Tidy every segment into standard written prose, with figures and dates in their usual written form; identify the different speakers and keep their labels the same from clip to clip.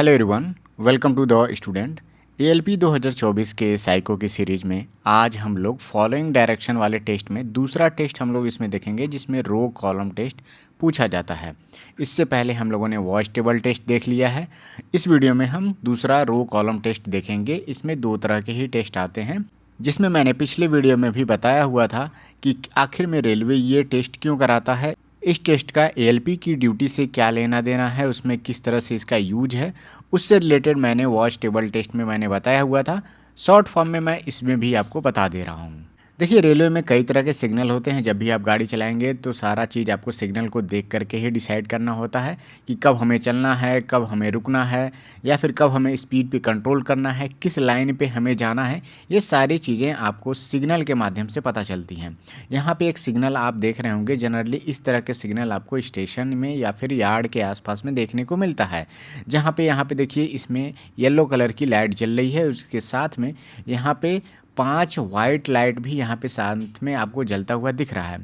Speaker 1: Hello everyone, welcome to the student. ALP 2024 के psycho की series में आज हम लोग फॉलोइंग डायरेक्शन वाले टेस्ट में दूसरा टेस्ट हम लोग इसमें देखेंगे जिसमें रो कॉलम टेस्ट पूछा जाता है। इससे पहले हम लोगों ने वॉच टेबल टेस्ट देख लिया है। इस वीडियो में हम दूसरा रो कॉलम टेस्ट देखेंगे। इसमें दो तरह के ही टेस्ट आते हैं, जिसमें मैंने पिछले वीडियो में भी बताया हुआ था कि आखिर में रेलवे ये टेस्ट क्यों कराता है, इस टेस्ट का एएलपी की ड्यूटी से क्या लेना देना है, उसमें किस तरह से इसका यूज है, उससे रिलेटेड मैंने वॉच टेबल टेस्ट में मैंने बताया हुआ था। शॉर्ट फॉर्म में मैं इसमें भी आपको बता दे रहा हूँ। देखिए, रेलवे में कई तरह के सिग्नल होते हैं। जब भी आप गाड़ी चलाएंगे तो सारा चीज़ आपको सिग्नल को देख करके ही डिसाइड करना होता है कि कब हमें चलना है, कब हमें रुकना है, या फिर कब हमें स्पीड पे कंट्रोल करना है, किस लाइन पे हमें जाना है। ये सारी चीज़ें आपको सिग्नल के माध्यम से पता चलती हैं। यहाँ पे एक सिग्नल आप देख रहे होंगे। जनरली इस तरह के सिग्नल आपको स्टेशन में या फिर यार्ड के आसपास में देखने को मिलता है। यहाँ पे देखिए, इसमें येलो कलर की लाइट जल रही है। उसके साथ में यहाँ पे 5 वाइट लाइट भी यहाँ पे साथ में आपको जलता हुआ दिख रहा है।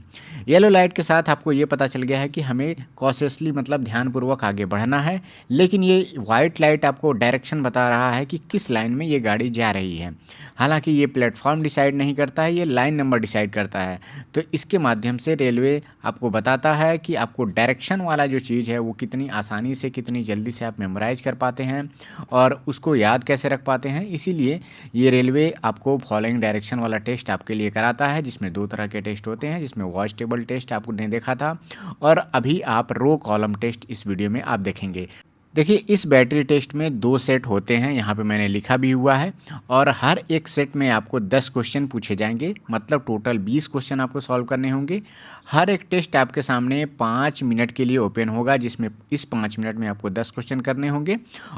Speaker 1: येलो लाइट के साथ आपको ये पता चल गया है कि हमें कॉशियसली मतलब ध्यानपूर्वक आगे बढ़ना है। लेकिन ये वाइट लाइट आपको डायरेक्शन बता रहा है कि किस लाइन में ये गाड़ी जा रही है। हालांकि ये प्लेटफॉर्म डिसाइड नहीं करता है, ये लाइन नंबर डिसाइड करता है। तो इसके माध्यम से रेलवे आपको बताता है कि आपको डायरेक्शन वाला जो चीज़ है वो कितनी आसानी से, कितनी जल्दी से आप मेमोराइज कर पाते हैं और उसको याद कैसे रख पाते हैं। इसीलिए ये रेलवे आपको फॉलोइंग डायरेक्शन वाला टेस्ट आपके लिए कराता है, जिसमें दो तरह के टेस्ट होते हैं, जिसमें वॉच टेबल टेस्ट आपने देखा था और अभी आप रो कॉलम टेस्ट इस वीडियो में आप देखेंगे। देखिए, इस बैटरी टेस्ट में 2 सेट होते हैं, यहाँ पे मैंने लिखा भी हुआ है, और हर एक सेट में आपको 10 क्वेश्चन पूछे जाएंगे। मतलब टोटल 20 क्वेश्चन आपको सॉल्व करने होंगे। हर एक टेस्ट आपके सामने 5 मिनट के लिए ओपन होगा, जिसमें इस 5 मिनट में आपको 10 क्वेश्चन करने होंगे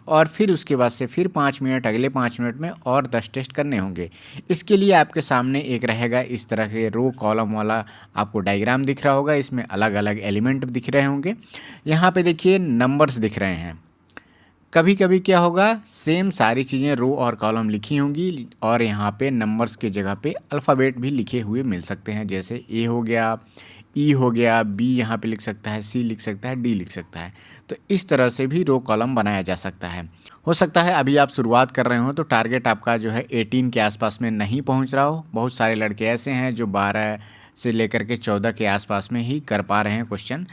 Speaker 1: और फिर उसके बाद से फिर 5 मिनट, अगले 5 मिनट में और 10 टेस्ट करने होंगे। इसके लिए आपके सामने एक रहेगा इस तरह के रो कॉलम वाला आपको डायग्राम दिख रहा होगा। इसमें अलग अलग एलिमेंट दिख रहे होंगे। यहाँ पे देखिए नंबर्स दिख रहे हैं। कभी कभी क्या होगा, सेम सारी चीज़ें रो और कॉलम लिखी होंगी और यहाँ पे नंबर्स की जगह पे अल्फ़ाबेट भी लिखे हुए मिल सकते हैं। जैसे ए हो गया, ई हो गया, बी यहाँ पे लिख सकता है, सी लिख सकता है, डी लिख सकता है। तो इस तरह से भी रो कॉलम बनाया जा सकता है। हो सकता है अभी आप शुरुआत कर रहे हो तो टारगेट आपका जो है 18 के आसपास में नहीं पहुँच रहा हो। बहुत सारे लड़के ऐसे हैं जो 12 से लेकर के 14 के आसपास में ही कर पा रहे हैं क्वेश्चन।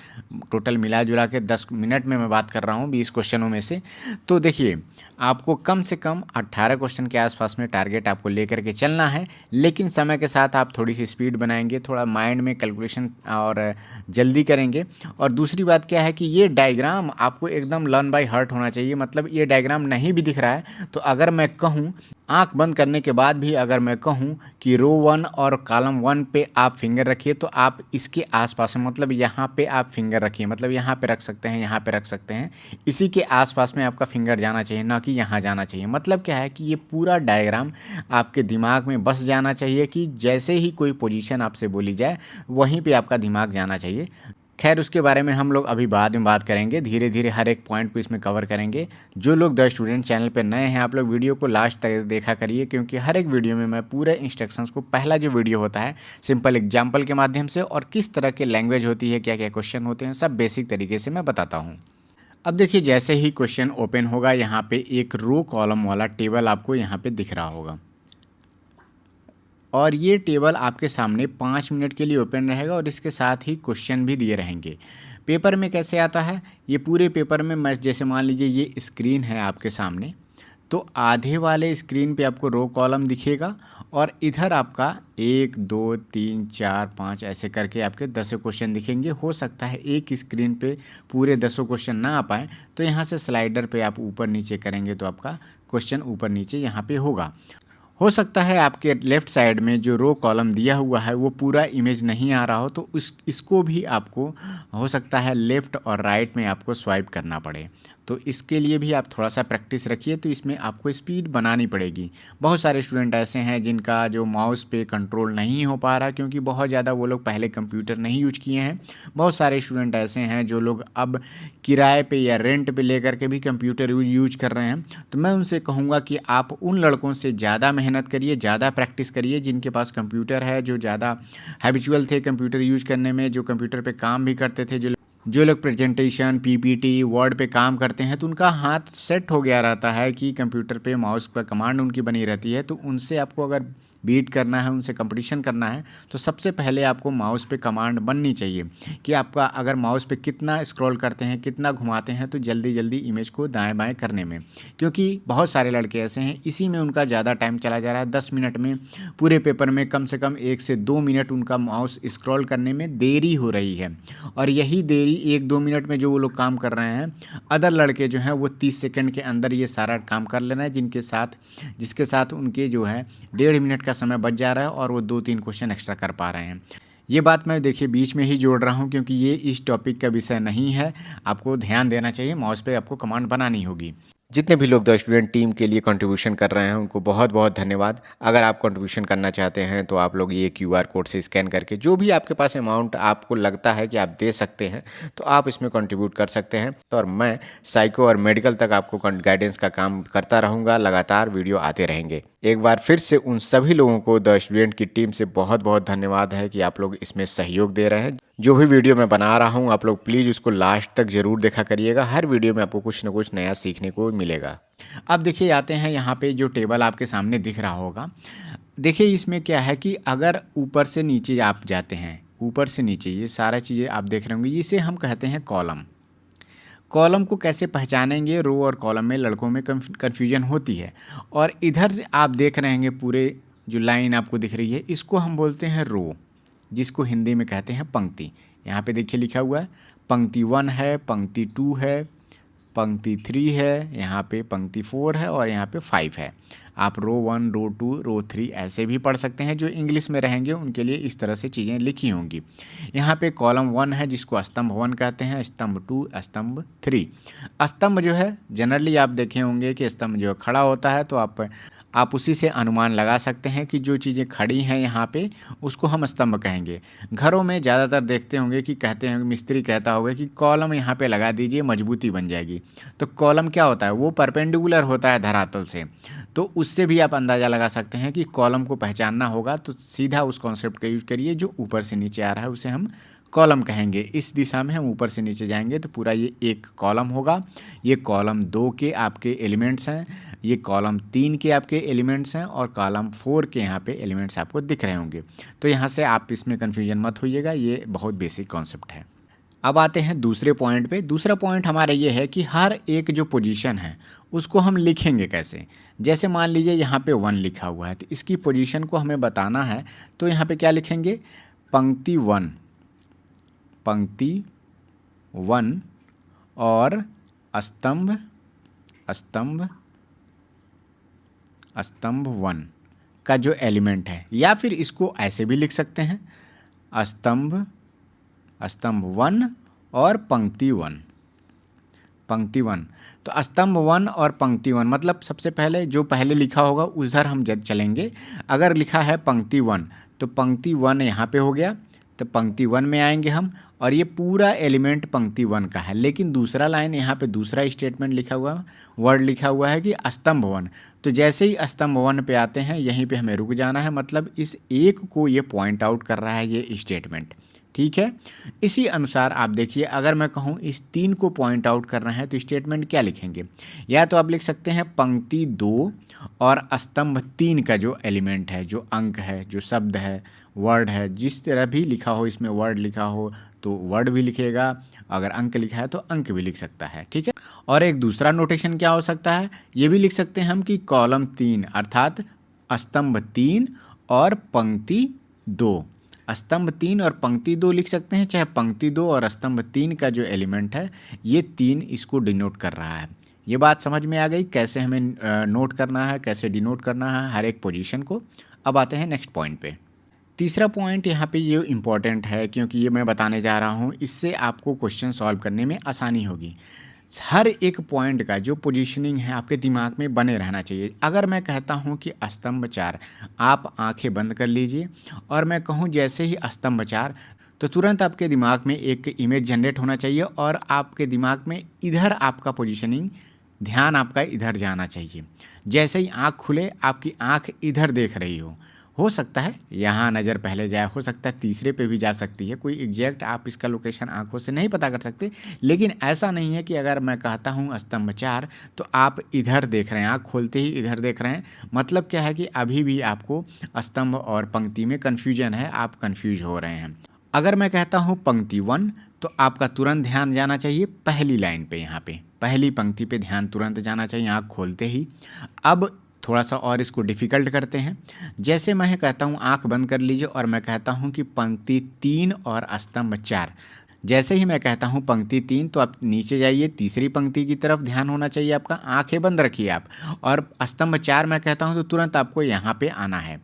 Speaker 1: टोटल मिला जुला के 10 मिनट में मैं बात कर रहा हूँ 20 क्वेश्चनों में से। तो देखिए, आपको कम से कम 18 क्वेश्चन के आसपास में टारगेट आपको लेकर के चलना है। लेकिन समय के साथ आप थोड़ी सी स्पीड बनाएंगे, थोड़ा माइंड में कैलकुलेशन और जल्दी करेंगे। और दूसरी बात क्या है कि ये डायग्राम आपको एकदम लर्न बाय हार्ट होना चाहिए। मतलब ये डायग्राम नहीं भी दिख रहा है तो अगर मैं कहूँ, आंख बंद करने के बाद भी अगर मैं कहूँ कि रो 1 और कॉलम 1 पे आप फिंगर रखिए, तो आप इसके आसपास में, मतलब यहाँ पे आप फिंगर रखिए, मतलब यहाँ पे रख सकते हैं, यहाँ पे रख सकते हैं। इसी के आसपास में आपका फिंगर जाना चाहिए, ना कि यहाँ जाना चाहिए। मतलब क्या है कि ये पूरा डायग्राम आपके दिमाग में बस जाना चाहिए कि जैसे ही कोई पोजीशन आपसे बोली जाए वहीं पे आपका दिमाग जाना चाहिए। खैर, उसके बारे में हम लोग अभी बाद में बात करेंगे। धीरे धीरे हर एक पॉइंट को इसमें कवर करेंगे। जो लोग द स्टूडेंट चैनल पर नए हैं, आप लोग वीडियो को लास्ट तक देखा करिए, क्योंकि हर एक वीडियो में मैं पूरे इंस्ट्रक्शंस को, पहला जो वीडियो होता है सिंपल एग्जाम्पल के माध्यम से और किस तरह के लैंग्वेज होती है, क्या क्या क्वेश्चन होते हैं, सब बेसिक तरीके से मैं बताता हूँ। अब देखिए, जैसे ही क्वेश्चन ओपन होगा, यहाँ पे एक रो कॉलम वाला टेबल आपको यहाँ पे दिख रहा होगा और ये टेबल आपके सामने 5 मिनट के लिए ओपन रहेगा और इसके साथ ही क्वेश्चन भी दिए रहेंगे। पेपर में कैसे आता है, ये पूरे पेपर में मैं, जैसे मान लीजिए ये स्क्रीन है आपके सामने, तो आधे वाले स्क्रीन पे आपको रो कॉलम दिखेगा और इधर आपका 1 2 3 4 5 ऐसे करके आपके 10 क्वेश्चन दिखेंगे। हो सकता है एक स्क्रीन पे पूरे 10 क्वेश्चन ना आ पाए, तो यहाँ से स्लाइडर पे आप ऊपर नीचे करेंगे तो आपका क्वेश्चन ऊपर नीचे यहाँ पे होगा। हो सकता है आपके लेफ़्ट साइड में जो रो कॉलम दिया हुआ है वो पूरा इमेज नहीं आ रहा हो, तो इसको भी आपको हो सकता है लेफ़्ट और राइट में आपको स्वाइप करना पड़े। तो इसके लिए भी आप थोड़ा सा प्रैक्टिस रखिए, तो इसमें आपको स्पीड बनानी पड़ेगी। बहुत सारे स्टूडेंट ऐसे हैं जिनका जो माउस पे कंट्रोल नहीं हो पा रहा, क्योंकि बहुत ज़्यादा वो लोग पहले कंप्यूटर नहीं यूज किए हैं। बहुत सारे स्टूडेंट ऐसे हैं जो लोग अब किराए पे या रेंट पे लेकर के भी कंप्यूटर यूज कर रहे हैं। तो मैं उनसे कहूँगा कि आप उन लड़कों से ज़्यादा मेहनत करिए, ज़्यादा प्रैक्टिस करिए, जिनके पास कंप्यूटर है, जो ज़्यादा हैबिचुअल थे कंप्यूटर यूज करने में, जो कंप्यूटर पे काम भी करते थे, जो लोग प्रेजेंटेशन, पीपीटी, वर्ड पे काम करते हैं तो उनका हाथ सेट हो गया रहता है कि कंप्यूटर पे माउस पर कमांड उनकी बनी रहती है, तो उनसे आपको अगर बीट करना है, उनसे कंपटीशन करना है, तो सबसे पहले आपको माउस पे कमांड बननी चाहिए कि आपका अगर माउस पे कितना स्क्रॉल करते हैं, कितना घुमाते हैं, तो जल्दी जल्दी इमेज को दाएं बाएं करने में। क्योंकि बहुत सारे लड़के ऐसे हैं इसी में उनका ज़्यादा टाइम चला जा रहा है। 10 मिनट में पूरे पेपर में कम से कम 1 से 2 मिनट उनका माउस स्क्रॉल करने में देरी हो रही है, और यही देरी 1-2 मिनट में जो वो लोग काम कर रहे हैं, अदर लड़के जो हैं वो 30 सेकंड के अंदर ये सारा काम कर ले रहे हैं, जिसके साथ उनके जो है 1.5 मिनट का समय बच जा रहा है और वो 2-3 क्वेश्चन एक्स्ट्रा कर पा रहे हैं। ये बात मैं देखिए बीच में ही जोड़ रहा हूँ क्योंकि ये इस टॉपिक का विषय नहीं है, आपको ध्यान देना चाहिए, माउस पे आपको कमांड बनानी होगी। जितने भी लोग द स्टूडेंट टीम के लिए कंट्रीब्यूशन कर रहे हैं उनको बहुत बहुत धन्यवाद। अगर आप कंट्रीब्यूशन करना चाहते हैं तो आप लोग ये QR कोड से स्कैन करके जो भी आपके पास अमाउंट आपको लगता है कि आप दे सकते हैं तो आप इसमें कंट्रीब्यूट कर सकते हैं। तो और मैं साइको और मेडिकल तक आपको गाइडेंस का काम करता रहूँगा, लगातार वीडियो आते रहेंगे। एक बार फिर से उन सभी लोगों को द स्टूडेंट की टीम से बहुत बहुत धन्यवाद है कि आप लोग इसमें सहयोग दे रहे हैं। जो भी वीडियो मैं बना रहा हूँ आप लोग प्लीज़ उसको लास्ट तक ज़रूर देखा करिएगा, हर वीडियो में आपको कुछ ना कुछ नया सीखने को मिलेगा। अब देखिए आते हैं यहाँ पे जो टेबल आपके सामने दिख रहा होगा, देखिए इसमें क्या है कि अगर ऊपर से नीचे आप जाते हैं, ऊपर से नीचे ये सारा चीज़ें आप देख रहे होंगे, इसे हम कहते हैं कॉलम। कॉलम को कैसे पहचानेंगे, रो और कॉलम में लड़कों में कन्फ्यूजन होती है। और इधर से आप देख रहे होंगे पूरे जो लाइन आपको दिख रही है इसको हम बोलते हैं रो, जिसको हिंदी में कहते हैं पंक्ति। यहाँ पे देखिए लिखा हुआ है पंक्ति 1 है, पंक्ति 2 है, पंक्ति 3 है, यहाँ पे पंक्ति 4 है और यहाँ पे 5 है। आप रो 1, रो 2, रो 3 ऐसे भी पढ़ सकते हैं, जो इंग्लिश में रहेंगे उनके लिए इस तरह से चीज़ें लिखी होंगी। यहाँ पे कॉलम 1 है जिसको स्तंभ 1 कहते हैं, स्तंभ 2, स्तंभ 3। स्तंभ जो है जनरली आप देखे होंगे कि स्तंभ जो खड़ा होता है, तो आप उसी से अनुमान लगा सकते हैं कि जो चीज़ें खड़ी हैं यहाँ पे उसको हम स्तंभ कहेंगे। घरों में ज़्यादातर देखते होंगे कि कहते हैं, मिस्त्री कहता होगा कि कॉलम यहाँ पे लगा दीजिए मजबूती बन जाएगी। तो कॉलम क्या होता है, वो परपेंडिकुलर होता है धरातल से, तो उससे भी आप अंदाज़ा लगा सकते हैं कि कॉलम को पहचानना होगा तो सीधा उस कॉन्सेप्ट का यूज करिए, जो ऊपर से नीचे आ रहा है उसे हम कॉलम कहेंगे। इस दिशा में हम ऊपर से नीचे जाएंगे तो पूरा ये एक कॉलम होगा। ये कॉलम 2 के आपके एलिमेंट्स हैं, ये कॉलम 3 के आपके एलिमेंट्स हैं और कॉलम 4 के यहाँ पे एलिमेंट्स आपको दिख रहे होंगे। तो यहाँ से आप इसमें कन्फ्यूजन मत होइएगा, ये बहुत बेसिक कॉन्सेप्ट है। अब आते हैं दूसरे पॉइंट पे। दूसरा पॉइंट हमारा ये है कि हर एक जो पोजीशन है उसको हम लिखेंगे कैसे। जैसे मान लीजिए यहाँ पे 1 लिखा हुआ है, तो इसकी पोजीशन को हमें बताना है, तो यहाँ पे क्या लिखेंगे, पंक्ति 1, पंक्ति 1 और स्तंभ स्तंभ स्तंभ 1 का जो एलिमेंट है, या फिर इसको ऐसे भी लिख सकते हैं, स्तंभ 1 और पंक्ति 1, पंक्ति 1। तो स्तंभ 1 और पंक्ति 1 मतलब सबसे पहले जो पहले लिखा होगा उधर हम चलेंगे। अगर लिखा है पंक्ति 1 तो पंक्ति 1 यहाँ पे हो गया, तो पंक्ति 1 में आएंगे हम, और ये पूरा एलिमेंट पंक्ति 1 का है। लेकिन दूसरा लाइन यहाँ पे दूसरा स्टेटमेंट लिखा हुआ, वर्ड लिखा हुआ है कि स्तंभ 1, तो जैसे ही स्तंभ 1 पे आते हैं यहीं पे हमें रुक जाना है, मतलब इस एक को ये पॉइंट आउट कर रहा है ये स्टेटमेंट, ठीक है। इसी अनुसार आप देखिए, अगर मैं कहूँ इस 3 को पॉइंट आउट करना है तो स्टेटमेंट क्या लिखेंगे, या तो आप लिख सकते हैं पंक्ति 2 और स्तंभ 3 का जो एलिमेंट है, जो अंक है, जो शब्द है, वर्ड है, जिस तरह भी लिखा हो, इसमें वर्ड लिखा हो तो वर्ड भी लिखेगा, अगर अंक लिखा है तो अंक भी लिख सकता है, ठीक है। और एक दूसरा नोटेशन क्या हो सकता है, ये भी लिख सकते हैं हम कि कॉलम 3 अर्थात स्तंभ 3 और पंक्ति 2, स्तंभ 3 और पंक्ति 2 लिख सकते हैं, चाहे पंक्ति 2 और स्तंभ 3 का जो एलिमेंट है ये 3 इसको डिनोट कर रहा है। ये बात समझ में आ गई कैसे हमें नोट करना है, कैसे डिनोट करना है हर एक पोजीशन को। अब आते हैं नेक्स्ट पॉइंट पे। तीसरा पॉइंट यहाँ पे ये इम्पॉर्टेंट है क्योंकि ये मैं बताने जा रहा हूँ, इससे आपको क्वेश्चन सॉल्व करने में आसानी होगी। हर एक पॉइंट का जो पोजीशनिंग है आपके दिमाग में बने रहना चाहिए। अगर मैं कहता हूँ कि स्तंभ 4, आप आंखें बंद कर लीजिए और मैं कहूँ जैसे ही स्तंभ 4, तो तुरंत आपके दिमाग में एक इमेज जनरेट होना चाहिए और आपके दिमाग में इधर आपका पोजीशनिंग, ध्यान आपका इधर जाना चाहिए। जैसे ही आँख खुले आपकी आँख इधर देख रही हो, हो सकता है यहाँ नज़र पहले जाए, हो सकता है तीसरे पे भी जा सकती है, कोई एग्जैक्ट आप इसका लोकेशन आंखों से नहीं पता कर सकते। लेकिन ऐसा नहीं है कि अगर मैं कहता हूँ स्तंभ 4 तो आप इधर देख रहे हैं, आँख खोलते ही इधर देख रहे हैं, मतलब क्या है कि अभी भी आपको स्तंभ और पंक्ति में कन्फ्यूजन है, आप कन्फ्यूज हो रहे हैं। अगर मैं कहता हूँ पंक्ति 1 तो आपका तुरंत ध्यान जाना चाहिए पहली लाइन पे, यहाँ पे पहली पंक्ति पे ध्यान तुरंत जाना चाहिए आँख खोलते ही। अब थोड़ा सा और इसको डिफ़िकल्ट करते हैं। जैसे मैं कहता हूँ आँख बंद कर लीजिए और मैं कहता हूँ कि पंक्ति 3 और स्तंभ 4, जैसे ही मैं कहता हूँ पंक्ति 3 तो आप नीचे जाइए, तीसरी पंक्ति की तरफ ध्यान होना चाहिए आपका, आंखें बंद रखिए आप। और स्तंभ 4 मैं कहता हूँ तो तुरंत आपको यहाँ पे आना है,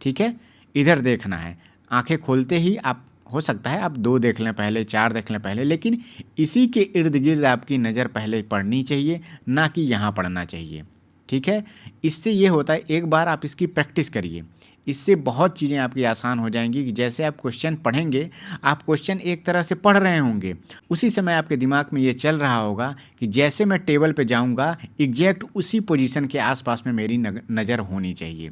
Speaker 1: ठीक है, इधर देखना है। आंखें खोलते ही आप, हो सकता है आप 2 देख लें पहले, 4 देख लें पहले, लेकिन इसी के इर्द गिर्द आपकी नज़र पहले पड़नी चाहिए, ना कि यहाँ पड़ना चाहिए, ठीक है। इससे ये होता है, एक बार आप इसकी प्रैक्टिस करिए, इससे बहुत चीज़ें आपकी आसान हो जाएंगी कि जैसे आप क्वेश्चन पढ़ेंगे, आप क्वेश्चन एक तरह से पढ़ रहे होंगे, उसी समय आपके दिमाग में ये चल रहा होगा कि जैसे मैं टेबल पे जाऊंगा एग्जैक्ट उसी पोजीशन के आसपास में मेरी नज़र होनी चाहिए।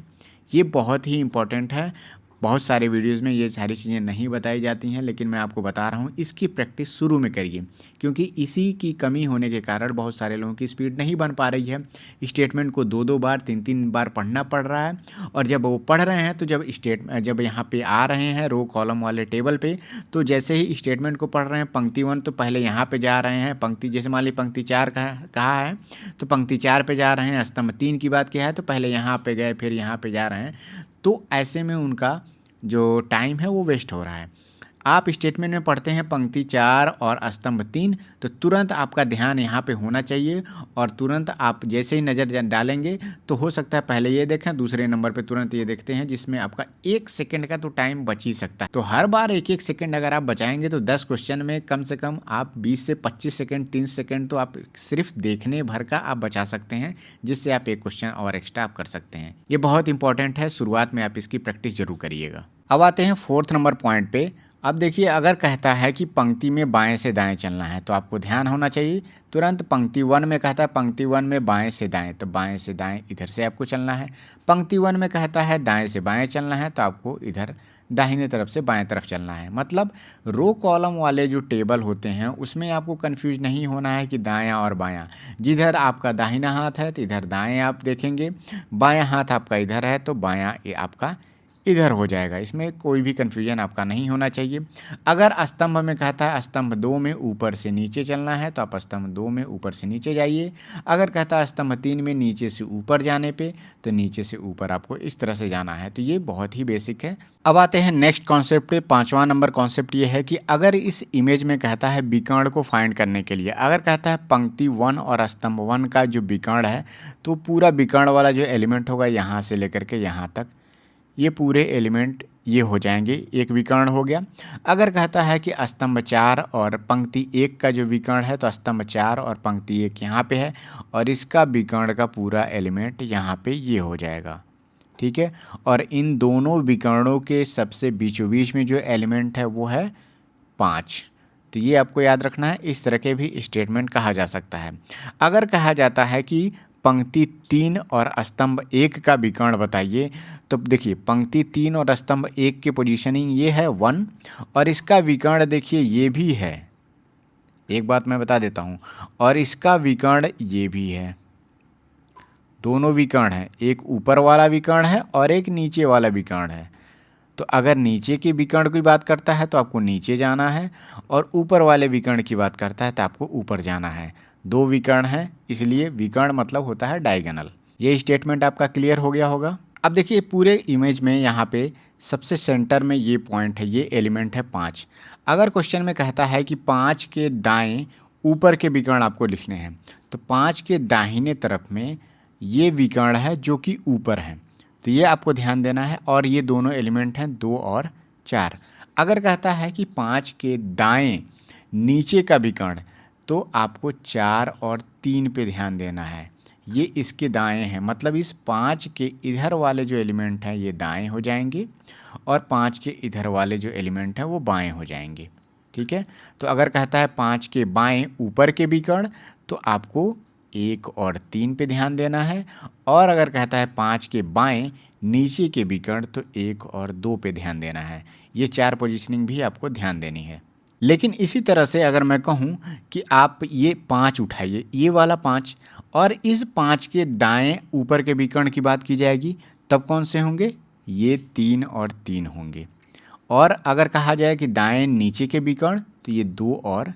Speaker 1: ये बहुत ही इम्पॉर्टेंट है। बहुत सारे वीडियोज़ में ये सारी चीज़ें नहीं बताई जाती हैं, लेकिन मैं आपको बता रहा हूँ, इसकी प्रैक्टिस शुरू में करिए, क्योंकि इसी की कमी होने के कारण बहुत सारे लोगों की स्पीड नहीं बन पा रही है। स्टेटमेंट को 2-2 बार 3-3 बार पढ़ना पड़ रहा है, और जब वो पढ़ रहे हैं तो जब यहाँ पे आ रहे हैं रो कॉलम वाले टेबल पे, तो जैसे ही स्टेटमेंट को पढ़ रहे हैं पंक्ति 1 तो पहले यहाँ पे जा रहे हैं, पंक्ति जैसे मान ली पंक्ति 4 कहा है तो पंक्ति 4 पे जा रहे हैं, स्तंभ 3 की बात किया है तो पहले यहाँ पे गए फिर यहाँ पे जा रहे हैं, तो ऐसे में उनका जो टाइम है वो वेस्ट हो रहा है। आप स्टेटमेंट में पढ़ते हैं पंक्ति 4 और स्तंभ 3 तो तुरंत आपका ध्यान यहाँ पे होना चाहिए, और तुरंत आप जैसे ही नज़र डालेंगे तो हो सकता है पहले ये देखें, दूसरे नंबर पे तुरंत ये देखते हैं, जिसमें आपका 1 सेकंड का तो टाइम बच ही सकता है। तो हर बार 1-1 सेकंड अगर आप बचाएंगे तो 10 क्वेश्चन में कम से कम आप 20 से 25 सेकंड, 30 सेकंड तो आप सिर्फ देखने भर का आप बचा सकते हैं, जिससे आप एक क्वेश्चन और एक्स्ट्रा आप कर सकते हैं। ये बहुत इंपॉर्टेंट है, शुरुआत में आप इसकी प्रैक्टिस जरूर करिएगा। अब आते हैं 4th नंबर पॉइंट पे। अब देखिए, अगर कहता है कि पंक्ति में बाएं से दाएं चलना है तो आपको ध्यान होना चाहिए। तुरंत पंक्ति 1 में कहता है पंक्ति 1 में बाएं से दाएं, तो बाएं से दाएं इधर से आपको चलना है। पंक्ति 1 में कहता है दाएं से बाएं चलना है तो आपको इधर दाहिने तरफ से बाएं तरफ चलना है। मतलब रो कॉलम वाले जो टेबल होते हैं उसमें आपको कंफ्यूज नहीं होना है कि दायां और बायां। जिधर आपका दाहिना हाथ है तो इधर दाएं आप देखेंगे, बायां हाथ आपका इधर है तो बायां ये आपका इधर हो जाएगा। इसमें कोई भी कन्फ्यूजन आपका नहीं होना चाहिए। अगर स्तंभ में कहता है स्तंभ 2 में ऊपर से नीचे चलना है तो आप स्तंभ 2 में ऊपर से नीचे जाइए। अगर कहता है स्तंभ 3 में नीचे से ऊपर जाने पे तो नीचे से ऊपर आपको इस तरह से जाना है। तो ये बहुत ही बेसिक है। अब आते हैं नेक्स्ट कॉन्सेप्ट पे। 5वां नंबर कॉन्सेप्ट ये है कि अगर इस इमेज में कहता है विकर्ण को फाइंड करने के लिए, अगर कहता है पंक्ति 1 और स्तंभ 1 का जो विकर्ण है तो पूरा विकर्ण वाला जो एलिमेंट होगा यहाँ से लेकर के यहाँ तक, ये पूरे एलिमेंट ये हो जाएंगे, एक विकर्ण हो गया। अगर कहता है कि स्तंभ 4 और पंक्ति 1 का जो विकर्ण है तो स्तंभ 4 और पंक्ति 1 यहाँ पे है और इसका विकर्ण का पूरा एलिमेंट यहाँ पे ये हो जाएगा, ठीक है। और इन दोनों विकर्णों के सबसे बीचों बीच में जो एलिमेंट है वो है 5। तो ये आपको याद रखना है। इस तरह के भी स्टेटमेंट कहा जा सकता है। अगर कहा जाता है कि पंक्ति 3 और स्तंभ 1 का विकर्ण बताइए, तो देखिए पंक्ति 3 और स्तंभ 1 की पोजीशनिंग ये है 1 और इसका विकर्ण देखिए ये भी है। एक बात मैं बता देता हूँ, और इसका विकर्ण ये भी है। दोनों विकर्ण हैं, एक ऊपर वाला विकर्ण है और एक नीचे वाला विकर्ण है। तो अगर नीचे के विकर्ण की बात करता है तो आपको नीचे जाना है, और ऊपर वाले विकर्ण की बात करता है तो आपको ऊपर जाना है। 2 विकर्ण हैं, इसलिए विकर्ण मतलब होता है डायगोनल। ये स्टेटमेंट आपका क्लियर हो गया होगा। अब देखिए पूरे इमेज में यहाँ पे सबसे सेंटर में ये पॉइंट है, ये एलिमेंट है 5। अगर क्वेश्चन में कहता है कि 5 के दाएं ऊपर के विकर्ण आपको लिखने हैं, तो 5 के दाहिने तरफ में ये विकर्ण है जो कि ऊपर है, तो ये आपको ध्यान देना है। और ये दोनों एलिमेंट हैं 2 और 4। अगर कहता है कि 5 के दाएं नीचे का विकर्ण, तो आपको 4 और 3 पे ध्यान देना है। ये इसके दाएं हैं, मतलब इस 5 के इधर वाले जो एलिमेंट हैं ये दाएं हो जाएंगे और 5 के इधर वाले जो एलिमेंट हैं वो बाएं हो जाएंगे, ठीक है। तो अगर कहता है 5 के बाएं ऊपर के विकर्ण, तो आपको 1 और 3 पे ध्यान देना है। और अगर कहता है 5 के बाएं नीचे के विकर्ण तो 1 और 2 पे ध्यान देना है। ये 4 पोजीशनिंग भी आपको ध्यान देनी है। लेकिन इसी तरह से अगर मैं कहूँ कि आप ये 5 उठाइए, ये वाला 5 और इस 5 के दाएं ऊपर के विकर्ण की बात की जाएगी, तब कौन से होंगे? ये 3 और 3 होंगे। और अगर कहा जाए कि दाएं नीचे के विकर्ण तो ये 2 और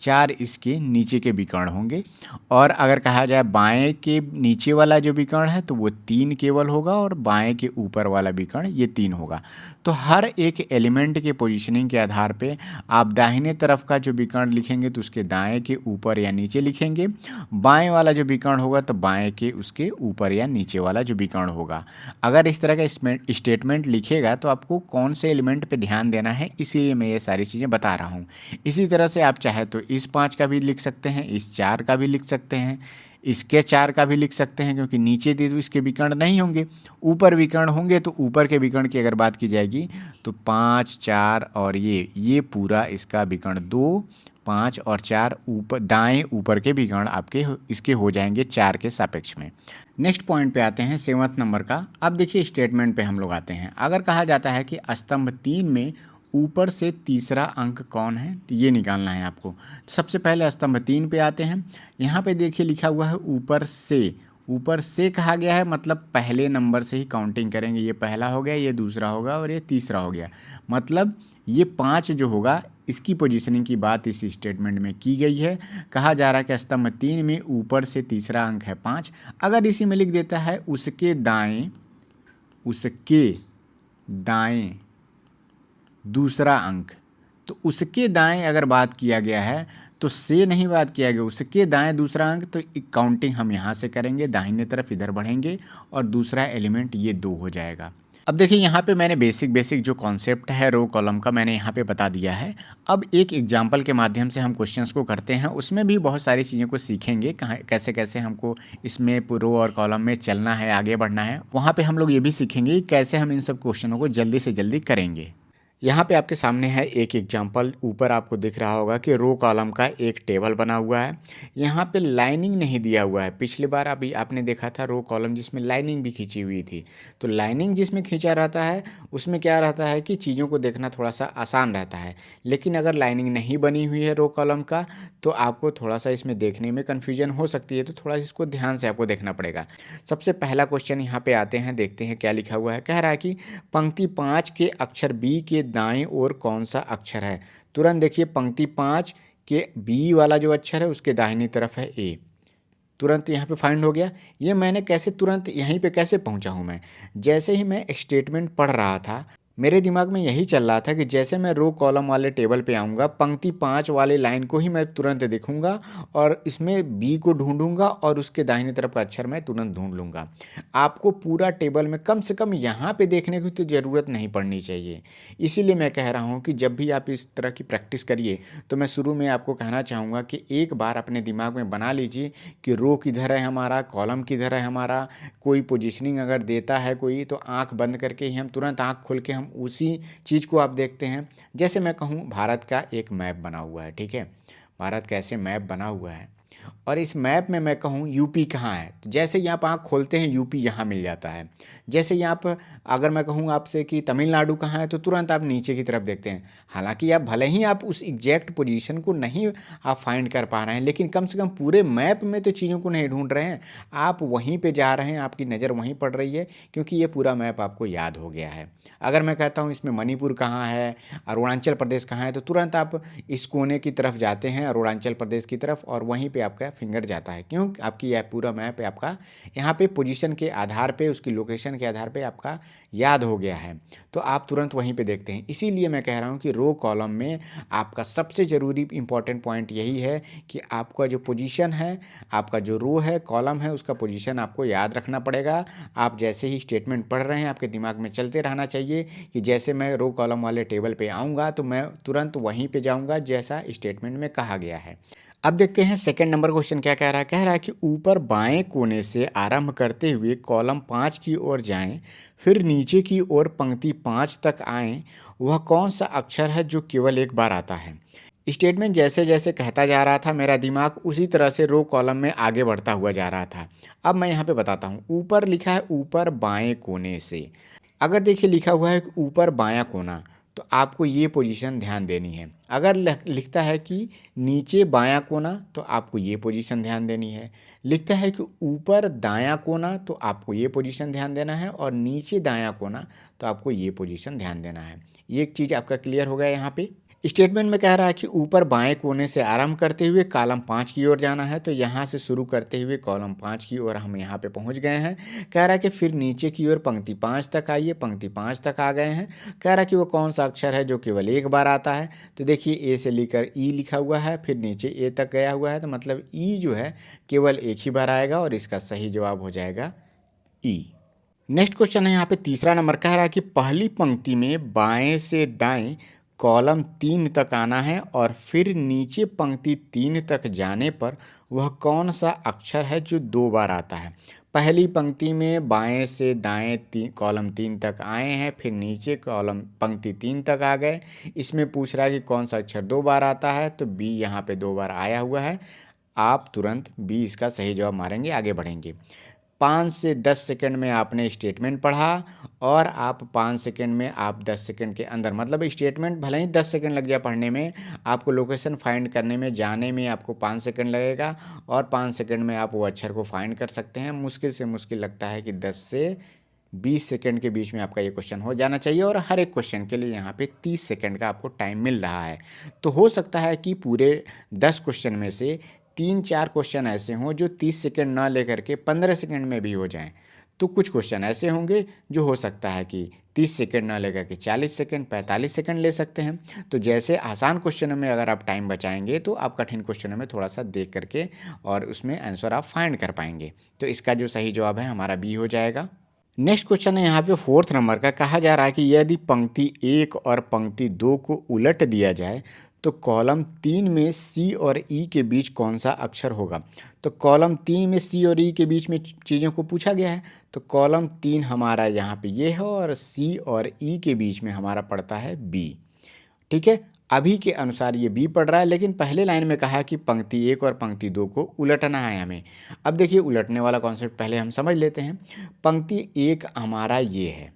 Speaker 1: 4 इसके नीचे के विकर्ण होंगे। और अगर कहा जाए बाएं के नीचे वाला जो विकर्ण है तो वो 3 केवल होगा और बाएं के ऊपर वाला विकर्ण ये 3 होगा। तो हर एक एलिमेंट के पोजीशनिंग के आधार पे आप दाहिने तरफ का जो विकर्ण लिखेंगे तो उसके दाएं के ऊपर या नीचे लिखेंगे, बाएं वाला जो विकर्ण होगा तो बाएं के उसके ऊपर या नीचे वाला जो विकर्ण होगा। अगर इस तरह का स्टेटमेंट लिखेगा तो आपको कौन से एलिमेंट पे ध्यान देना है, इसीलिए मैं ये सारी चीज़ें बता रहा हूँ। इसी तरह से आप चाहे तो इस 5 का भी लिख सकते हैं, इस 4 का भी लिख सकते हैं, इसके 4 का भी लिख सकते हैं, क्योंकि नीचे तो इसके विकर्ण नहीं होंगे, ऊपर विकर्ण होंगे। तो ऊपर के विकर्ण की अगर बात की जाएगी तो 5, 4 और ये पूरा इसका विकर्ण 2, 5 और 4 ऊपर दाएं ऊपर के विकर्ण आपके इसके हो जाएंगे 4 के सापेक्ष में। नेक्स्ट पॉइंट पे आते हैं 7वें नंबर का। अब देखिए स्टेटमेंट पे हम लोग आते हैं। अगर कहा जाता है कि स्तंभ 3 में ऊपर से तीसरा अंक कौन है, तो ये निकालना है आपको। तो सबसे पहले स्तंभ 3 पे आते हैं। यहाँ पे देखिए लिखा हुआ है ऊपर से। ऊपर से कहा गया है मतलब पहले नंबर से ही काउंटिंग करेंगे। ये पहला हो गया, ये दूसरा होगा और ये तीसरा हो गया। मतलब ये 5 जो होगा इसकी पोजीशनिंग की बात इस स्टेटमेंट में की गई है। कहा जा रहा है कि स्तंभ 3 में ऊपर से तीसरा अंक है 5। अगर इसी में लिख देता है उसके दाएं दूसरा अंक, तो उसके दाएं अगर बात किया गया है तो से नहीं बात किया गया, उसके दाएं दूसरा अंक, तो काउंटिंग हम यहाँ से करेंगे, दाहिने तरफ इधर बढ़ेंगे और दूसरा एलिमेंट ये 2 हो जाएगा। अब देखिए यहाँ पे मैंने बेसिक जो कॉन्सेप्ट है रो कॉलम का मैंने यहाँ पे बता दिया है। अब एक एग्जाम्पल के माध्यम से हम क्वेश्चंस को करते हैं, उसमें भी बहुत सारी चीज़ों को सीखेंगे, कहाँ कैसे कैसे हमको इसमें रो और कॉलम में चलना है, आगे बढ़ना है। वहाँ पे हम लोग ये भी सीखेंगे कि कैसे हम इन सब क्वेश्चनों को जल्दी से जल्दी करेंगे। यहाँ पे आपके सामने है एक एग्जाम्पल। ऊपर आपको दिख रहा होगा कि रो कॉलम का एक टेबल बना हुआ है। यहाँ पे लाइनिंग नहीं दिया हुआ है। पिछली बार अभी आपने देखा था रो कॉलम जिसमें लाइनिंग भी खींची हुई थी। तो लाइनिंग जिसमें खींचा रहता है उसमें क्या रहता है कि चीज़ों को देखना थोड़ा सा आसान रहता है। लेकिन अगर लाइनिंग नहीं बनी हुई है रो कॉलम का तो आपको थोड़ा सा इसमें देखने में कन्फ्यूजन हो सकती है। तो थोड़ा इसको ध्यान से आपको देखना पड़ेगा। सबसे पहला क्वेश्चन यहाँ पे आते हैं, देखते हैं क्या लिखा हुआ है। कह रहा है कि पंक्ति 5 के अक्षर बी के दाएं ओर कौन सा अक्षर है। तुरंत देखिए पंक्ति 5 के बी वाला जो अक्षर है उसके दाहिनी तरफ है ए। तुरंत यहाँ पे फाइंड हो गया। ये मैंने कैसे तुरंत यहीं पे कैसे पहुँचा हूँ मैं, जैसे ही मैं स्टेटमेंट पढ़ रहा था मेरे दिमाग में यही चल रहा था कि जैसे मैं रो कॉलम वाले टेबल पे आऊँगा, पंक्ति 5 वाले लाइन को ही मैं तुरंत देखूँगा और इसमें बी को ढूंढूंगा और उसके दाहिने तरफ का अक्षर मैं तुरंत ढूंढ लूँगा। आपको पूरा टेबल में कम से कम यहाँ पे देखने की तो ज़रूरत नहीं पड़नी चाहिए। इसीलिए मैं कह रहा हूँ कि जब भी आप इस तरह की प्रैक्टिस करिए तो मैं शुरू में आपको कहना चाहूँगा कि एक बार अपने दिमाग में बना लीजिए कि रो किधर है हमारा, कॉलम किधर है हमारा। कोई पोजीशनिंग अगर देता है कोई तो आँख बंद करके ही हम तुरंत आँख खोल के उसी चीज़ को आप देखते हैं। जैसे मैं कहूँ भारत का एक मैप बना हुआ है, ठीक है, भारत का ऐसे मैप बना हुआ है और इस मैप में मैं कहूँ यूपी कहाँ है, तो जैसे यहाँ पर आँख खोलते हैं यूपी यहाँ मिल जाता है। जैसे यहाँ पर अगर मैं कहूँ आपसे कि तमिलनाडु कहाँ है तो तुरंत आप नीचे की तरफ देखते हैं। हालांकि आप भले ही आप उस एग्जैक्ट पोजीशन को नहीं आप फाइंड कर पा रहे हैं, लेकिन कम से कम पूरे मैप में तो चीज़ों को नहीं ढूंढ रहे हैं, आप वहीं पर जा रहे हैं, आपकी नज़र वहीं पड़ रही है, क्योंकि ये पूरा मैप आपको याद हो गया है। अगर मैं कहता हूँ इसमें मणिपुर कहाँ है, अरुणाचल प्रदेश कहाँ है, तो तुरंत आप इस कोने की तरफ जाते हैं अरुणाचल प्रदेश की तरफ और वहीं पे आपका फिंगर जाता है। क्यों? आपकी यह पूरा मैप है आपका यहाँ पे पोजीशन के आधार पे, उसकी लोकेशन के आधार पे आपका याद हो गया है, तो आप तुरंत वहीं पे देखते हैं। इसीलिए मैं कह रहा हूँ कि रो कॉलम में आपका सबसे ज़रूरी इंपॉर्टेंट पॉइंट यही है कि आपका जो पोजीशन है, आपका जो रो है, कॉलम है, उसका पोजीशन आपको याद रखना पड़ेगा। आप जैसे ही स्टेटमेंट पढ़ रहे हैं आपके दिमाग में चलते रहना चाहिए कि जैसे मैं रो कॉलम वाले टेबल पे आऊँगा तो मैं तुरंत वहीं पे जाऊँगा जैसा स्टेटमेंट में कहा गया है। अब देखते हैं सेकंड नंबर क्वेश्चन क्या कह रहा है। कह रहा है कि ऊपर बाएं कोने से आरंभ करते हुए कॉलम 5 की ओर जाएं, फिर नीचे की ओर पंक्ति 5 तक आएं। वह कौन सा अक्षर है जो केवल एक बार आता है। स्टेटमेंट जैसे जैसे कहता जा रहा था मेरा दिमाग उसी तरह से रो कॉलम में आगे बढ़ता हुआ जा रहा था। अब मैं यहाँ पे बताता हूँ, ऊपर लिखा है ऊपर बाएं कोने से। अगर देखिए लिखा हुआ है कि ऊपर बायां कोना, तो आपको ये पोजीशन ध्यान देनी है। अगर लिखता है कि नीचे बायां कोना, तो आपको ये पोजीशन ध्यान देनी है। लिखता है कि ऊपर दायां कोना, तो आपको ये पोजीशन ध्यान देना है, और नीचे दायां कोना तो आपको ये पोजीशन ध्यान देना है। ये एक चीज़ आपका क्लियर हो गया यहाँ पे। स्टेटमेंट में कह रहा है कि ऊपर बाएं कोने से आरंभ करते हुए कॉलम 5 की ओर जाना है, तो यहाँ से शुरू करते हुए कॉलम 5 की ओर हम यहाँ पे पहुँच गए हैं। कह रहा है कि फिर नीचे की ओर पंक्ति 5 तक आइए, पंक्ति 5 तक आ गए हैं। कह रहा है कि वो कौन सा अक्षर है जो केवल एक बार आता है, तो देखिए ए से लेकर ई लिखा हुआ है, फिर नीचे ए तक गया हुआ है, तो मतलब ई जो है केवल एक ही बार आएगा, और इसका सही जवाब हो जाएगा ई। नेक्स्ट क्वेश्चन है यहाँ पे तीसरा नंबर। कह रहा है कि पहली पंक्ति में बाएं से दाएं कॉलम 3 तक आना है, और फिर नीचे पंक्ति 3 तक जाने पर वह कौन सा अक्षर है जो 2 बार आता है। पहली पंक्ति में बाएं से दाएं कॉलम 3 तक आए हैं, फिर नीचे कॉलम पंक्ति 3 तक आ गए। इसमें पूछ रहा है कि कौन सा अक्षर 2 बार आता है, तो बी यहाँ पे 2 बार आया हुआ है। आप तुरंत बी इसका सही जवाब मारेंगे, आगे बढ़ेंगे। 5 से 10 सेकंड में आपने स्टेटमेंट पढ़ा, और आप 5 सेकंड में आप 10 सेकंड के अंदर, मतलब स्टेटमेंट भले ही 10 सेकंड लग जाए पढ़ने में, आपको लोकेशन फाइंड करने में जाने में आपको 5 सेकंड लगेगा, और 5 सेकंड में आप वो अक्षर को फाइंड कर सकते हैं। मुश्किल से मुश्किल लगता है कि 10 से 20 सेकंड के बीच में आपका ये क्वेश्चन हो जाना चाहिए, और हर एक क्वेश्चन के लिए यहाँ पे 30 सेकंड का आपको टाइम मिल रहा है। तो हो सकता है कि पूरे 10 क्वेश्चन में से 3-4 क्वेश्चन ऐसे हों जो 30 सेकंड ना लेकर के 15 सेकंड में भी हो जाएं। तो कुछ क्वेश्चन ऐसे होंगे जो हो सकता है कि 30 सेकंड ना लेकर के 40 सेकंड 45 सेकंड ले सकते हैं। तो जैसे आसान क्वेश्चनों में अगर आप टाइम बचाएंगे, तो आप कठिन क्वेश्चनों में थोड़ा सा देख करके और उसमें आंसर आप फाइंड कर पाएंगे। तो इसका जो सही जवाब है हमारा बी हो जाएगा। नेक्स्ट क्वेश्चन है यहाँ पे 4th नंबर का। कहा जा रहा है कि यदि पंक्ति 1 और पंक्ति 2 को उलट दिया जाए, तो कॉलम 3 में सी और ई के बीच कौन सा अक्षर होगा। तो कॉलम 3 में सी और ई के बीच में चीज़ों को पूछा गया है। तो कॉलम 3 हमारा यहाँ पे ये है, और सी और ई के बीच में हमारा पड़ता है बी। ठीक है, अभी के अनुसार ये बी पढ़ रहा है, लेकिन पहले लाइन में कहा कि पंक्ति 1 और पंक्ति 2 को उलटना है हमें। अब देखिए उलटने वाला कॉन्सेप्ट पहले हम समझ लेते हैं। पंक्ति 1 हमारा ये है,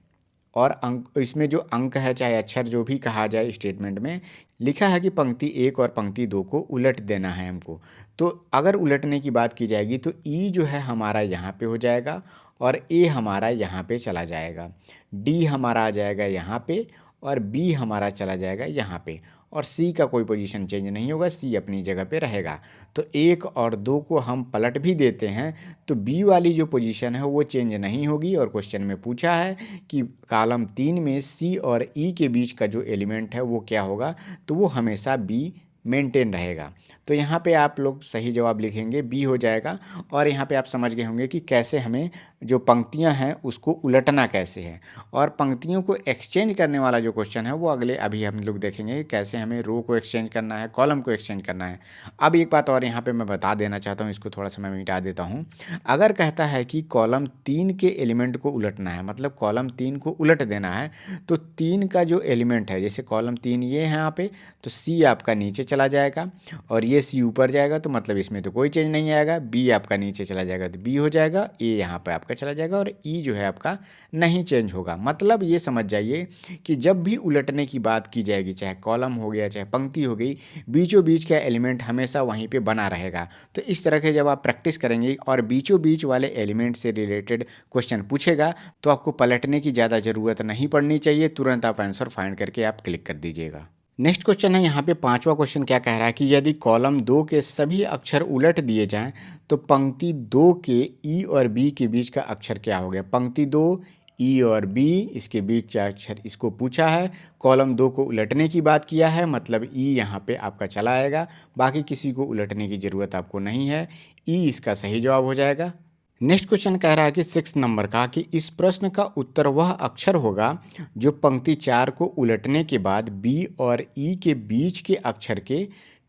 Speaker 1: और अंक, इसमें जो अंक है चाहे अक्षर जो भी कहा जाए, स्टेटमेंट में लिखा है कि पंक्ति 1 और पंक्ति 2 को उलट देना है हमको। तो अगर उलटने की बात की जाएगी, तो ई जो है हमारा यहाँ पे हो जाएगा, और ए हमारा यहाँ पे चला जाएगा, डी हमारा आ जाएगा यहाँ पे, और बी हमारा चला जाएगा यहाँ पे, और सी का कोई पोजीशन चेंज नहीं होगा, सी अपनी जगह पे रहेगा। तो 1 और 2 को हम पलट भी देते हैं, तो बी वाली जो पोजीशन है वो चेंज नहीं होगी। और क्वेश्चन में पूछा है कि कॉलम 3 में सी और ई के बीच का जो एलिमेंट है वो क्या होगा, तो वो हमेशा बी मेंटेन रहेगा। तो यहाँ पे आप लोग सही जवाब लिखेंगे, बी हो जाएगा। और यहाँ पे आप समझ गए होंगे कि कैसे हमें जो पंक्तियाँ हैं उसको उलटना कैसे है, और पंक्तियों को एक्सचेंज करने वाला जो क्वेश्चन है वो अगले अभी हम लोग देखेंगे कि कैसे हमें रो को एक्सचेंज करना है, कॉलम को एक्सचेंज करना है। अब एक बात और यहाँ पे मैं बता देना चाहता हूँ, इसको थोड़ा सा मैं मिटा देता हूँ। अगर कहता है कि कॉलम 3 के एलिमेंट को उलटना है, मतलब कॉलम 3 को उलट देना है, तो 3 का जो एलिमेंट है, जैसे कॉलम 3 ये है यहाँ पे, तो सी आपका नीचे चला जाएगा, और ये सी ऊपर जाएगा, तो मतलब इसमें तो कोई चेंज नहीं आएगा। बी आपका नीचे चला जाएगा तो बी हो जाएगा, ए यहाँ पे आपका चला जाएगा, और ई जो है आपका नहीं चेंज होगा। मतलब ये समझ जाइए कि जब भी उलटने की बात की जाएगी, चाहे कॉलम हो गया चाहे पंक्ति हो गई, बीचों बीच का एलिमेंट हमेशा वहीं पे बना रहेगा। तो इस तरह के जब आप प्रैक्टिस करेंगे और बीचों बीच वाले एलिमेंट से रिलेटेड क्वेश्चन पूछेगा, तो आपको पलटने की ज़्यादा ज़रूरत नहीं पड़नी चाहिए, तुरंत आप आंसर फाइंड करके आप क्लिक कर दीजिएगा। नेक्स्ट क्वेश्चन है यहाँ पे 5वां क्वेश्चन। क्या कह रहा है कि यदि कॉलम 2 के सभी अक्षर उलट दिए जाएं, तो पंक्ति 2 के ई और बी के बीच का अक्षर क्या हो गया। पंक्ति 2 ई और बी, इसके बीच का अक्षर इसको पूछा है। कॉलम 2 को उलटने की बात किया है, मतलब ई यहाँ पे आपका चला आएगा, बाकी किसी को उलटने की ज़रूरत आपको नहीं है। ई इसका सही जवाब हो जाएगा। नेक्स्ट क्वेश्चन कह रहा है कि 6 नंबर का, कि इस प्रश्न का उत्तर वह अक्षर होगा जो पंक्ति 4 को उलटने के बाद बी और ई के बीच के अक्षर के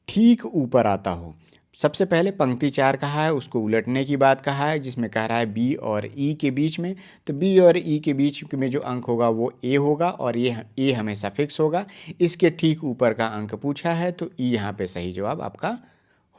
Speaker 1: ठीक ऊपर आता हो। सबसे पहले पंक्ति 4 कहा है, उसको उलटने की बात कहा है, जिसमें कह रहा है बी और ई के बीच में। तो बी और ई के बीच में जो अंक होगा वो ए होगा और ये ए हमेशा फिक्स होगा। इसके ठीक ऊपर का अंक पूछा है तो ई यहाँ पे सही जवाब आपका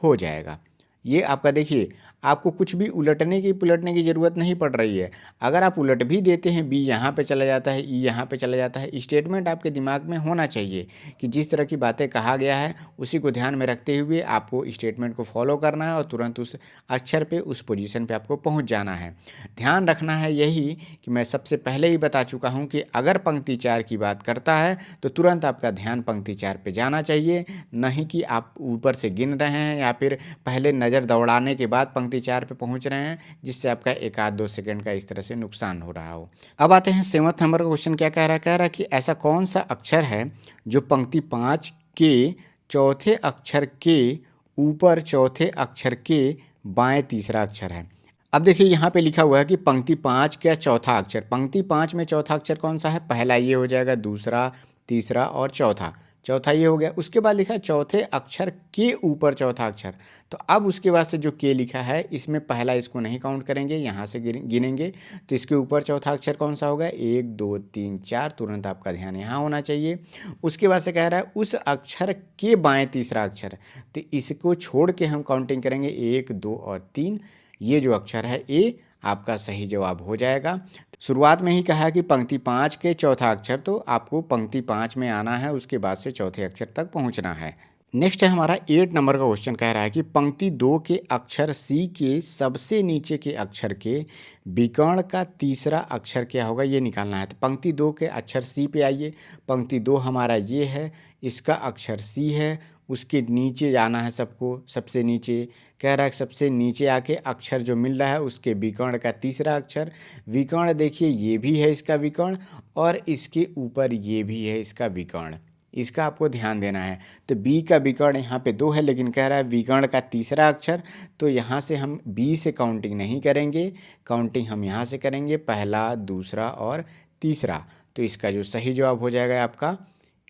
Speaker 1: हो जाएगा। ये आपका देखिए, आपको कुछ भी उलटने की पुलटने की ज़रूरत नहीं पड़ रही है। अगर आप उलट भी देते हैं, बी यहाँ पे चला जाता है, ई यहाँ पे चला जाता है, स्टेटमेंट आपके दिमाग में होना चाहिए कि जिस तरह की बातें कहा गया है उसी को ध्यान में रखते हुए आपको स्टेटमेंट को फॉलो करना है और तुरंत उस अक्षर पे, उस पोजीशन पे आपको पहुँच जाना है। ध्यान रखना है यही कि मैं सबसे पहले ही बता चुका हूँ कि अगर पंक्ति 4 की बात करता है तो तुरंत आपका ध्यान पंक्ति 4 पे जाना चाहिए, नहीं कि आप ऊपर से गिन रहे हैं या फिर पहले नज़र दौड़ाने के बाद पंक्ति 4 पे पहुंच रहे हैं, जिससे आपका 1-2 सेकंड का इस तरह से नुकसान हो रहा हो। अब आते हैं 7वां नंबर का क्वेश्चन। क्या कह रहा है कि ऐसा कौन सा अक्षर है जो पंक्ति 5 के चौथे अक्षर के ऊपर चौथे अक्षर के बाएं तीसरा अक्षर है। अब देखिए यहाँ पे लिखा हुआ है कि पंक्ति 5 का चौथा अक्षर। पंक्ति 5 में चौथा अक्षर कौन सा है? पहला ये हो जाएगा, दूसरा, तीसरा और चौथा। चौथा ये हो गया। उसके बाद लिखा है चौथे अक्षर के ऊपर चौथा अक्षर। तो अब उसके बाद से जो के लिखा है इसमें पहला इसको नहीं काउंट करेंगे, यहाँ से गिनेंगे। तो इसके ऊपर चौथा अक्षर कौन सा होगा? 1 2 3 4। तुरंत आपका ध्यान यहाँ होना चाहिए। उसके बाद से कह रहा है उस अक्षर के बाएं तीसरा अक्षर। तो इसको छोड़ के हम काउंटिंग करेंगे 1 2 और 3। ये जो अक्षर है ए आपका सही जवाब हो जाएगा। शुरुआत में ही कहा है कि पंक्ति 5 के चौथा अक्षर, तो आपको पंक्ति 5 में आना है, उसके बाद से चौथे अक्षर तक पहुंचना है। नेक्स्ट है हमारा 8 नंबर का क्वेश्चन। कह रहा है कि पंक्ति 2 के अक्षर सी के सबसे नीचे के अक्षर के विकर्ण का तीसरा अक्षर क्या होगा, ये निकालना है। तो पंक्ति 2 के अक्षर सी पे आइए। पंक्ति 2 हमारा ये है, इसका अक्षर सी है, उसके नीचे जाना है सबको। सबसे नीचे कह रहा है, सबसे नीचे आके अक्षर जो मिल रहा है उसके विकर्ण का तीसरा अक्षर। विकर्ण देखिए ये भी है इसका विकर्ण और इसके ऊपर ये भी है इसका विकर्ण। इसका आपको ध्यान देना है। तो बी का विकर्ण यहाँ पे 2 है, लेकिन कह रहा है विकर्ण का तीसरा अक्षर। तो यहाँ से हम बी से काउंटिंग नहीं करेंगे, काउंटिंग हम यहाँ से करेंगे, पहला, दूसरा और तीसरा। तो इसका जो सही जवाब हो जाएगा आपका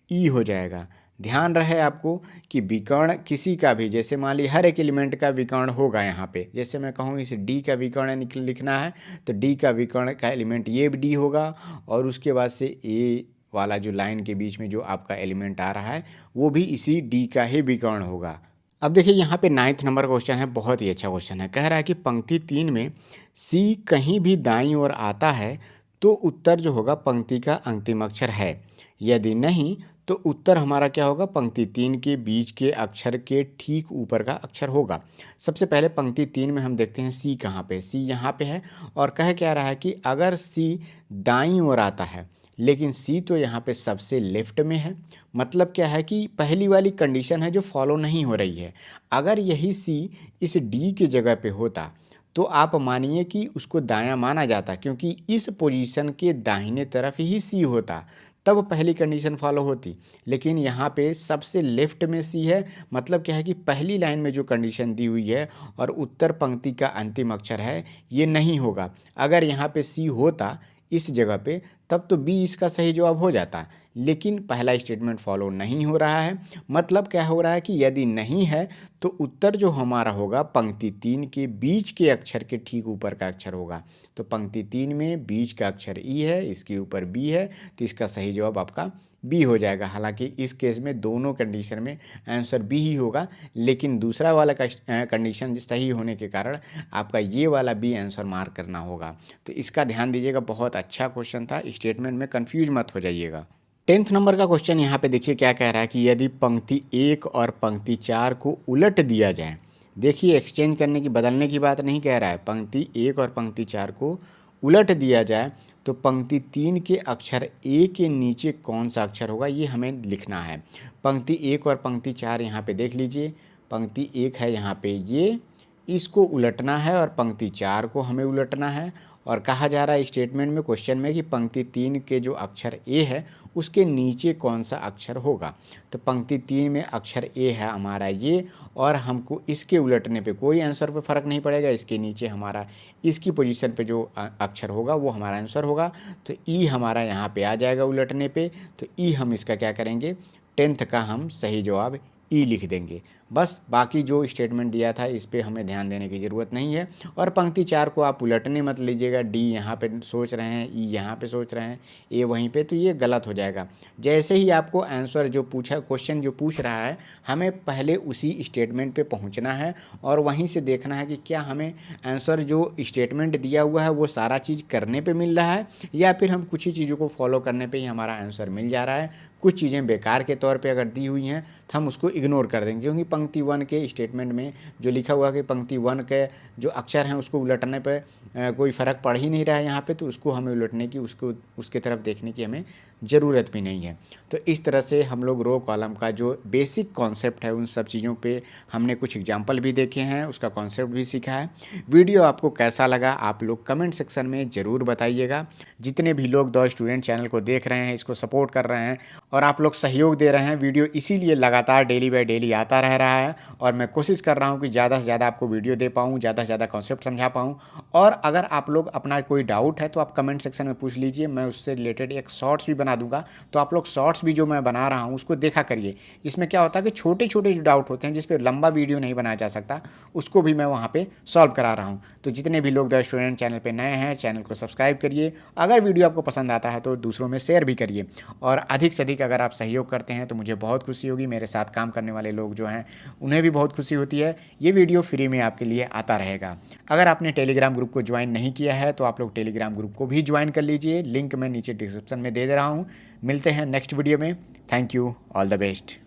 Speaker 1: ई हो जाएगा। ध्यान रहे आपको कि विकर्ण किसी का भी, जैसे मान ली हर एक एलिमेंट का विकर्ण होगा यहाँ पे। जैसे मैं कहूँ इस डी का विकर्ण लिखना है तो डी का विकर्ण का एलिमेंट ये डी होगा और उसके बाद से ए वाला जो लाइन के बीच में जो आपका एलिमेंट आ रहा है वो भी इसी डी का ही विकर्ण होगा। अब देखिए यहाँ पे 9th नंबर क्वेश्चन है, बहुत ही अच्छा क्वेश्चन है। कह रहा है कि पंक्ति 3 में सी कहीं भी दाईं ओर आता है तो उत्तर जो होगा पंक्ति का अंतिम अक्षर है, यदि नहीं तो उत्तर हमारा क्या होगा? पंक्ति 3 के बीच के अक्षर के ठीक ऊपर का अक्षर होगा। सबसे पहले पंक्ति 3 में हम देखते हैं सी कहाँ पे। सी यहाँ पे है और कह क्या रहा है कि अगर सी दाईं ओर आता है, लेकिन सी तो यहाँ पे सबसे लेफ्ट में है। मतलब क्या है कि पहली वाली कंडीशन है जो फॉलो नहीं हो रही है। अगर यही सी इस डी की जगह पे होता तो आप मानिए कि उसको दायां माना जाता, क्योंकि इस पोजीशन के दाहिने तरफ ही सी होता, तब पहली कंडीशन फॉलो होती। लेकिन यहाँ पे सबसे लेफ्ट में सी है, मतलब क्या है कि पहली लाइन में जो कंडीशन दी हुई है और उत्तर पंक्ति का अंतिम अक्षर है, ये नहीं होगा। अगर यहाँ पे सी होता इस जगह पे तब तो बी इसका सही जवाब हो जाता, लेकिन पहला स्टेटमेंट फॉलो नहीं हो रहा है। मतलब क्या हो रहा है कि यदि नहीं है तो उत्तर जो हमारा होगा पंक्ति 3 के बीच के अक्षर के ठीक ऊपर का अक्षर होगा। तो पंक्ति 3 में बीच का अक्षर ई है, इसके ऊपर बी है, तो इसका सही जवाब आपका बी हो जाएगा। हालांकि इस केस में दोनों कंडीशन में आंसर बी ही होगा, लेकिन दूसरा वाला कंडीशन सही होने के कारण आपका ये वाला बी आंसर मार्क करना होगा। तो इसका ध्यान दीजिएगा, बहुत अच्छा क्वेश्चन था, स्टेटमेंट में कंफ्यूज मत हो जाइएगा। 10th नंबर का क्वेश्चन यहाँ पे देखिए क्या कह रहा है कि यदि पंक्ति 1 और पंक्ति 4 को उलट दिया जाए। देखिए एक्सचेंज करने की, बदलने की बात नहीं कह रहा है। पंक्ति 1 और पंक्ति 4 को उलट दिया जाए तो पंक्ति 3 के अक्षर ए के नीचे कौन सा अक्षर होगा, ये हमें लिखना है। पंक्ति 1 और पंक्ति 4 यहाँ पे देख लीजिए। पंक्ति 1 है यहाँ पे, ये इसको उलटना है और पंक्ति 4 को हमें उलटना है। और कहा जा रहा है स्टेटमेंट में, क्वेश्चन में, कि पंक्ति 3 के जो अक्षर ए है उसके नीचे कौन सा अक्षर होगा। तो पंक्ति 3 में अक्षर ए है हमारा ये, और हमको इसके उलटने पे कोई आंसर पे फ़र्क नहीं पड़ेगा। इसके नीचे हमारा इसकी पोजीशन पे जो अक्षर होगा वो हमारा आंसर होगा। तो ई हमारा यहाँ पे आ जाएगा उलटने पे। तो ई हम इसका क्या करेंगे, 10th का हम सही जवाब ई लिख देंगे। बस बाकी जो स्टेटमेंट दिया था इस पे हमें ध्यान देने की ज़रूरत नहीं है। और पंक्ति 4 को आप उलटने मत लीजिएगा, डी यहाँ पे सोच रहे हैं, ई यहाँ पे सोच रहे हैं, ए वहीं पे, तो ये गलत हो जाएगा। जैसे ही आपको आंसर जो पूछा, क्वेश्चन जो पूछ रहा है, हमें पहले उसी स्टेटमेंट पे पहुंचना है और वहीं से देखना है कि क्या हमें आंसर जो स्टेटमेंट दिया हुआ है वो सारा चीज़ करने पे मिल रहा है या फिर हम कुछ ही चीज़ों को फॉलो करने पे ही हमारा आंसर मिल जा रहा है। कुछ चीज़ें बेकार के तौर पे अगर दी हुई हैं तो हम उसको इग्नोर कर देंगे, क्योंकि पंक्ति 1 के स्टेटमेंट में जो लिखा हुआ कि पंक्ति 1 के जो अक्षर हैं उसको उलटने पे कोई फ़र्क पड़ ही नहीं रहा है यहाँ पे, तो उसको हमें उलटने की, उसको उसके तरफ देखने की हमें ज़रूरत भी नहीं है। तो इस तरह से हम लोग रो कॉलम का जो बेसिक कॉन्सेप्ट है उन सब चीज़ों पे हमने कुछ एग्जांपल भी देखे हैं, उसका कॉन्सेप्ट भी सीखा है। वीडियो आपको कैसा लगा आप लोग कमेंट सेक्शन में ज़रूर बताइएगा। जितने भी लोग द स्टूडेंट चैनल को देख रहे हैं, इसको सपोर्ट कर रहे हैं और आप लोग सहयोग दे रहे हैं, वीडियो इसीलिए लगातार डेली बाय डेली आता रह रहा है और मैं कोशिश कर रहा हूँ कि ज़्यादा से ज़्यादा आपको वीडियो दे पाऊँ, ज़्यादा से ज़्यादा कॉन्सेप्ट समझा पाऊँ। और अगर आप लोग अपना कोई डाउट है तो आप कमेंट सेक्शन में पूछ लीजिए, मैं उससे रिलेटेड एक शॉर्ट्स भी बना दूंगा। तो आप लोग शॉर्ट्स भी जो मैं बना रहा हूँ उसको देखा करिए। इसमें क्या होता है कि छोटे छोटे जो डाउट होते हैं जिस पर लंबा वीडियो नहीं बनाया जा सकता, उसको भी मैं वहाँ पे सॉल्व करा रहा हूँ। तो जितने भी लोग द स्टूडेंट चैनल पे नए हैं, चैनल को सब्सक्राइब करिए। अगर वीडियो आपको पसंद आता है तो दूसरों में शेयर भी करिए और अधिक से अधिक अगर आप सहयोग करते हैं तो मुझे बहुत खुशी होगी। मेरे साथ काम करने वाले लोग जो हैं उन्हें भी बहुत खुशी होती है। ये वीडियो फ्री में आपके लिए आता रहेगा। अगर आपने टेलीग्राम ग्रुप को ज्वाइन नहीं किया है तो आप लोग टेलीग्राम ग्रुप को भी ज्वाइन कर लीजिए, लिंक मैं नीचे डिस्क्रिप्शन में दे रहा हूँ। मिलते हैं नेक्स्ट वीडियो में। Thank you, all the best.